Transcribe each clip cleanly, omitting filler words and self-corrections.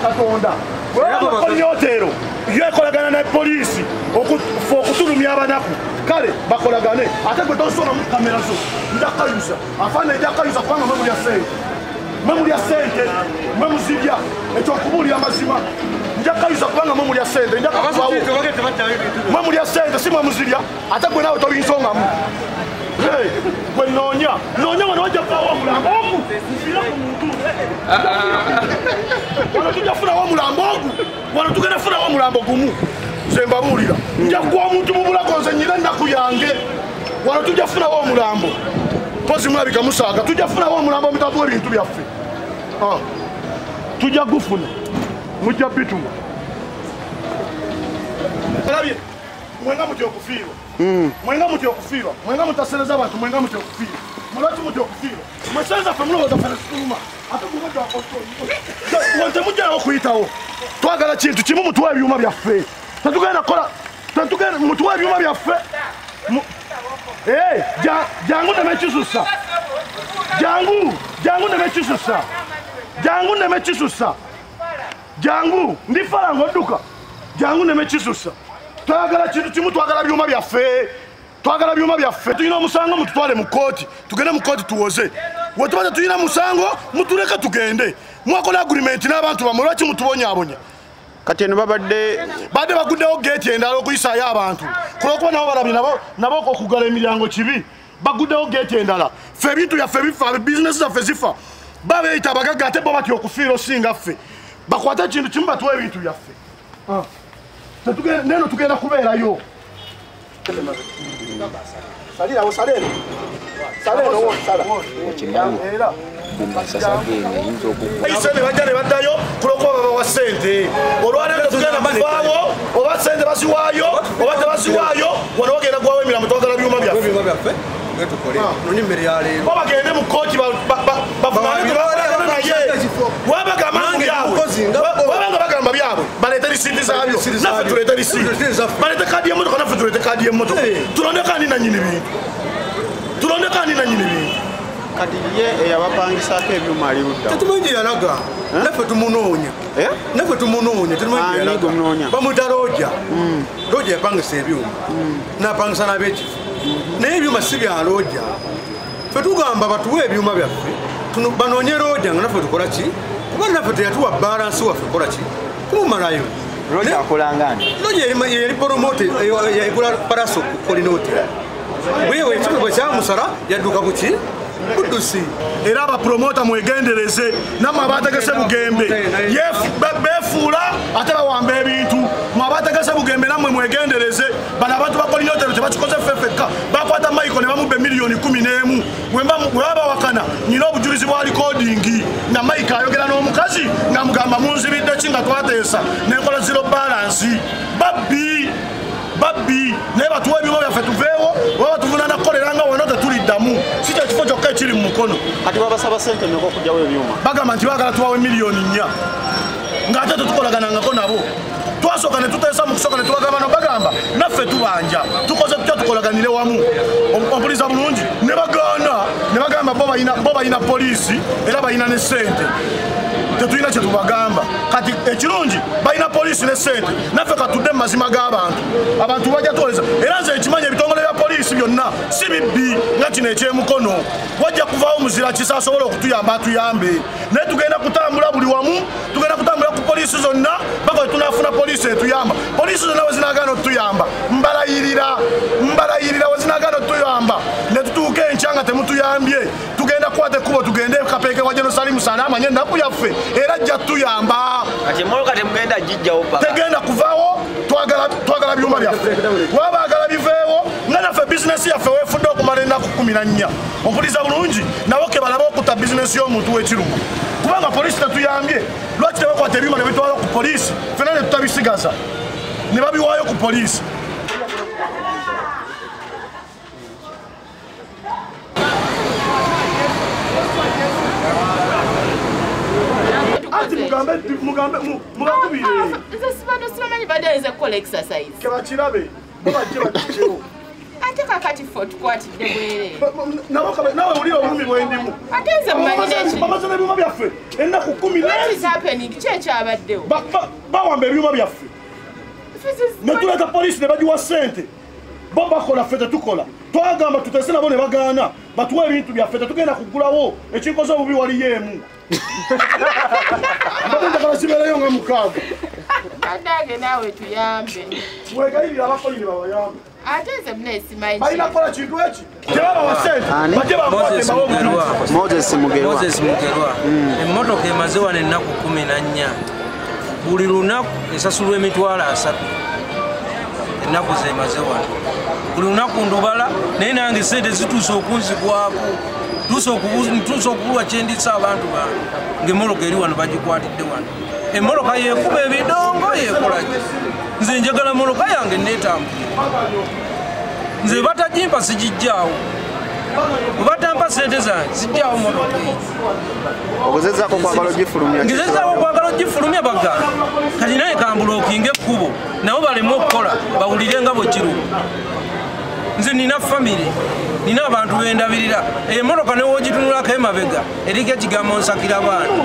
Katonda. Colline Hotel yekolagana na police okutulumya abanaku kale bakolagane ate gwe tosona mu kamera zo ndakayuza afana ndakayuza kwanga mwe ya sente mwe muzibya ekyo kubulira amazima ndakayuza kwanga mwe ya sente ndakabawo mwe ya sente si mwe muzibya ate gwe nawe tobinsonga mu gwe nonya wano wajja kubawo mulambo ogu nsira ku muntu wano tujja funawo mulambo ogu wano tugenda funawo mulambo gumu nze mbabuulira nja kuwa omuntu mu bulago nze nyina ennaku yange wano tujja funawo omulambo pozi mulabika musaaga tujja funawo omulambo omutavuwa ebintu byaffe tujja gufuna mujja bituma alabye mwenga mutya okufiirwa mwenga mutya okufiirwa mwenga mutasereza abantu mwenga mutya okufiirwa mulwaki mutya okufiirwa mwesenza ffe mulowooza ffe nesituluma ate wonte mujjanawo okuyitawo twagala kintu kimu mutuwa ebyuma byaffe tetugenda kola mutuwa ebyuma byaffe jangu nemekisusa jangu nemekisusa jangu nemekisusa jangu ndifalango odduka jangu nemekisusa twagala kintu kimu twagala byuma byaffe tulina omusango mututwale mu kooti tugende mu kooti tuwoze wetubaza tulina musango mutuleke tugende mwakola agreement n'abantu bamwe lwaki mutubonyaabonya kati eno babadde baguddewo geeti endala okuyisaayo abantu kulwokuba nabo balabye nabo okugala emiryango kibi baguddewo geeti endala ffe ebintu byaffe bifa bizinesi zaffe zifa babeeyita abagagga ate bo batya okufiira osinga ffe bakwate ekintu kimu batuwa ebintu byaffe neno tugenda kubeerayo salirawo salero sente bajja ne baddayo kulwokuba babawa sente olwaleero tugenda kuvaawo oba sente basiwaayo oba tebasiwaayo wano bagenda kuwawo emirambo twagala byuma byaffe bagende mu kooti wabanga bagamba byabwe baleete lisiti zaabyo naffe tuleete lisiti baleete kaadi y'emmotoka naffe tuleete kaadi y'emmotoka tulonde kandi nanyini bintu kati ye eyabapangisaako ebyuma ali ludda tetumanyi yalaga naffe tumunoonya bamwita looja yapangisa ebyuma napangisa n'abekifu naye ebyuma si bya looja ffe tugamba batuwe ebyuma byaffe banoonye looja nga naffe tukola ki kuba naffe teyatuwa balansi waffe kola ki kumumalayo looja akolangani looja yeri promote yagula paraso ku Colline Hotel bwewe ekifo bwe kyamusala yadduka ku ki kudusi era abapromota mwegendereze namwe abategese bugembe befuula ate bawamba ebintu mwe abategese bugembe namwe mwegendereze bano abantu ba Colline Hotel tebakikoze ffeffekka bakwata Michael ne bamubba miliyoni 11 webawakana nyina obujulizi bwa likodingi nga Mike ayogera n'omukazi nga mugamba munzibidde ki nga twateesa nenkola zero balance babbi naye batuwa ebyuma byaffe tuveewo oba batuvunana kukoleranga wano tetuliddamu si kyo kifo kyokka ekiri mu mukono kati babasaba sente mmeka okugyawo ebyuma bagamba nti baagala tuwawe miliyoni 4 ng'ate tetukolaganangako nabo twasooka ne tuteesa mu kusooka ne tubagamba no bagamba naffe tubanja tukoze tutya tukolaganire wamu omupuliza bulungi ne bagaana ne bagamba bo balina poliisi era balina ne sente tetulina kye tubagamba kati ekirungi balina poliisi ne sente naffe katudde mu mazima g'abantu bajja twoleza era nze ekimanya ebitongole bya poliisi byonna si bibbi nga kino ekyemukono wajja kuvaawo muzira kisa asobola okutuyamba atuyambe naye tugenda kutambula buli wamu tugenda kutambula ku poliisi zonna bako tunafuna poliisi etuyamba poliisi zonna we zinagaana otuyamba mbalayirira we zinagaana otuyamba ne tutuuka enkya nga temutuyambye tugenda kukwata ekkubo tugende kapeeke wa Jerusalemu sana amanye ennaku yaffe era ajja tuyamba tegenda kuvaawo twagala byuma byaffe wabaagala biveewo nga naffe bizinesi yaffe weefudde okumala ennaku 14 ompuliza bulungi nabo ke balaba okutta bizinesi y'omuntu w'ekiruma kubanga poliisi tetuyambye lwaki tebakwata ebyuma ne bitwala ku poliisi fena ne tutabisigaza ne babiwaayo ku poliisi Simanyi badde ayinza kukola exercise. Kebakirabe, babajje bakikiro. ate kakati fo tukwatidde bwere nawe uli obulumi bwendimu ate nze mmanyi bamaze ebyuma byaffe ennaku 10 ki ekyabaddewo bawamba ebyuma byaffe ne tuleeta poliisi ne bagiwa ssente bo bakola ffe tetukola twagamba tutese nabo ne bagaana batuwa ebintu byaffe tetugenda kuggulawo ekinkoze obubi waliyo emu mbadde njagala kibeereyo nga 6 kaddaage naawe tuyambe mwegayirira abakolire babayambe ate nze munesimanyi balina kukola kintu eki tebabawa ssente bajje bakwate Moses Mugerwa emmotoka emaze wano ennaku 14 buli lunaku esasulwa emitwalo 3 ennaku zemaze wano buli lunaku ndubala naye nange sente zituuse okunzigwako tuuse okubulwa kyendisa abantu bange ngaemmoloka eri wano bagikwatidde wano emmoloka yekuba ebidongo yekolaki nze njagala moloka yange neetambulira nze batagimpa sigijjaawo obatampa sente zange zijjaawo moloka ogezezaako kwagala ogifulumya ngezezaako kwagala ogifulumya bagala kati naye kambula okinga ekkubo nabo balemu okukola bawulire nga bwekiruka nze nina famire nina abantu bendabirira emmotoka newogitunulako emabega eriko ekigambo nsakira baana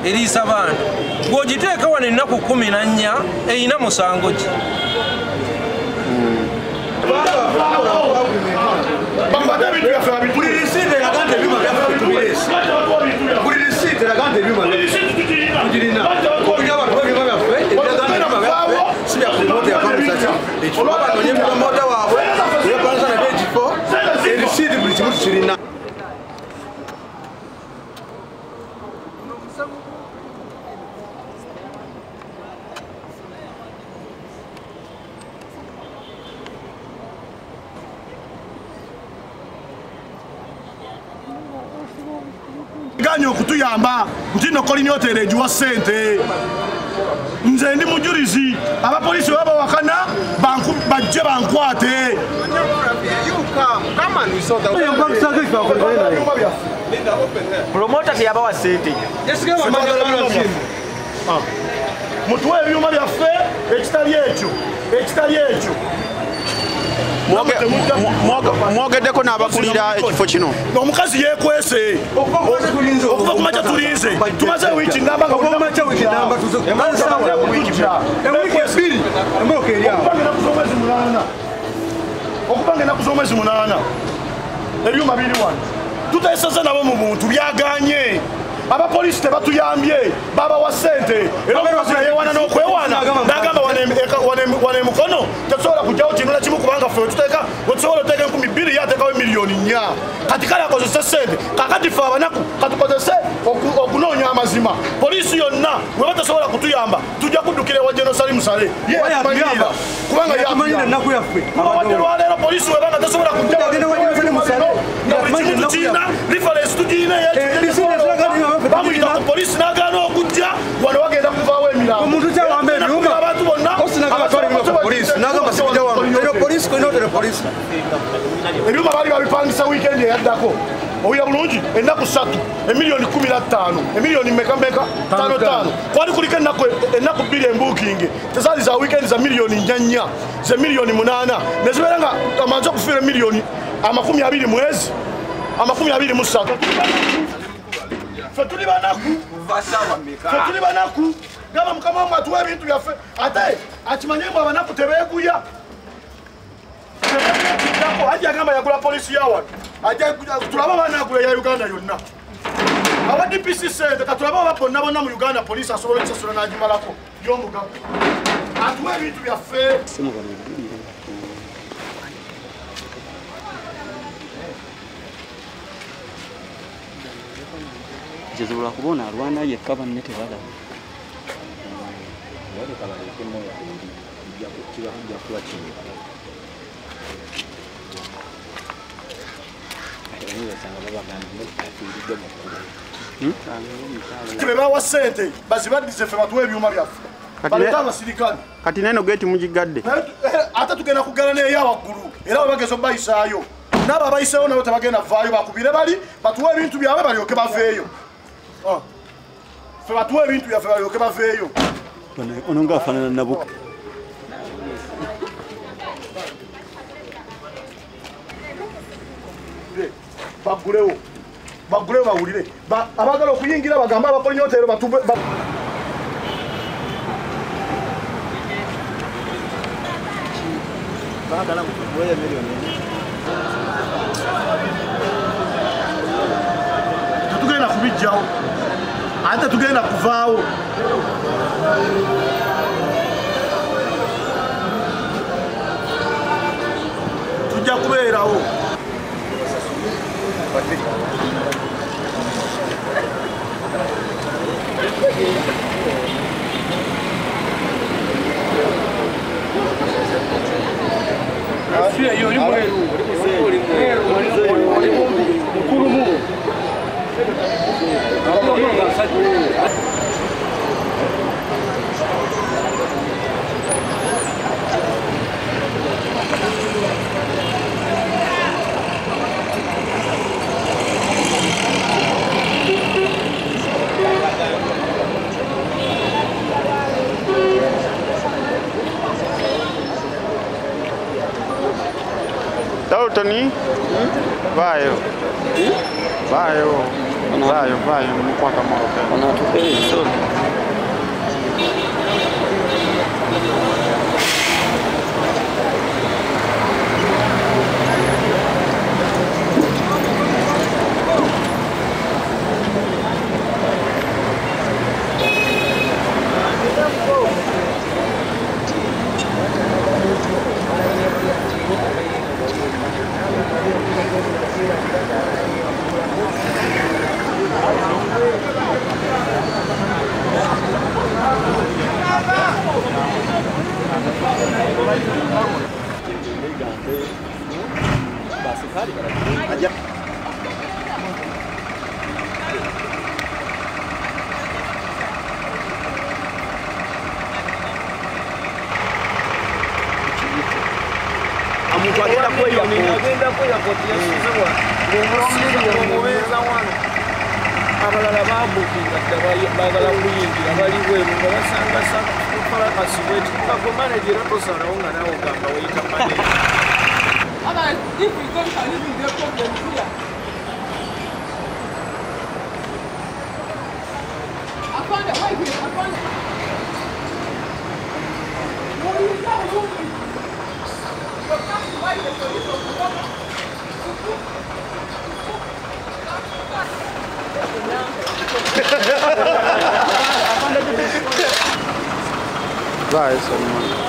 eriisa baana bwogiteeka wano ennaku 14 eyina musango ki ganyo okutuyamba nti no Colline Hotel egiwa ssente nze ndi mujulizi abapoliisi baba wakana bajje bankwate promota teyabawa ssente mutuwe ebyuma byaffe ekitali ekyo mwogeddeko n'abakulira ekifo kino omukazi yekwese okuva kumakya tulinze tumaze wiiki namba okubange enaku z'omwezi 8 ebyuma biri wano tuteseze nabo mu muntu byaganye abapoliisi tebatuyambye babawa ssente era omukazi nayewana n'okwewaana nagamba wane mukono tetusobola kujjawo kintu nakimu kubanga ffe wetuteeka wetusobola oteeka 2,000 yateekawo miliyoni 4 kati kale akozese ssente kakati ffe abanaku katukozese okunoonya amazima poliisi yonna weba tesobola kutuyamba tujja kuddukira ewa Jenosali Musale yeamanyira kubanga yawadde lwaleero poliisi webanga tesobola kujjawo nga buli kimu tukiina referensi tugiina bamuyita ku poliisi n'agaana okujja wano wagenda kuvaawo emirambo omuntu kyawamba ebyuma abantu bonna ebyuma baali babipangisa wiikendi eyaddako owulira bulungi ennaku 3 emiliyoni 15 emiliyoni meka 5 kwali kuliko ennaku 2 embuukingi tezaali za wiikendi za miliyoni 4 ze miliyoni 8 nezibeera nga amaze okufiira emiliyoni 20 mwezi 23 fetuli banaku gaba mukama wangu atuwa ebintu byaffe ate akimanye mbu abanaku tebeeguya ajja agamba yagula polisi yawano tulaba banagula ya Uganda yonna awa DPC sente katulaba aba bonna mu Uganda polisi asobola okusasula n'agimalako y'omugabo atuwa ebintu byaffe kizibu kubona alwana yekka banne tebalaba bebawa ssente bazibaddize ffe batuwa ebyuma byaffe baleta abasirikale kati neno geti mugigadde ate tugenda kuggala neeyo awaggulu era webageza obayisaayo n'abo abayiseewo nabo tebagenda vaayo bakubire bali batuwa ebintu byabwe balyoke baveeyo ffe batuwa ebintu byaffe balyoke baveeyo ono ngaafaanana nabuka bagulewo bawulire abagala okuyingira bagamba abakolinye hotero batube bagala kutuwe milioni tugenda kubijjawo ate tugenda kuvaawo tujja kubeerawo Tony, vai, não conta mal. Não, tu fez isso. abalala babukinga bagala kuyingira bali bweru nga basanga kukola kasibweti kako manejera tosalawo nga nawe ogamba weyita maneja Vai, isso, mano.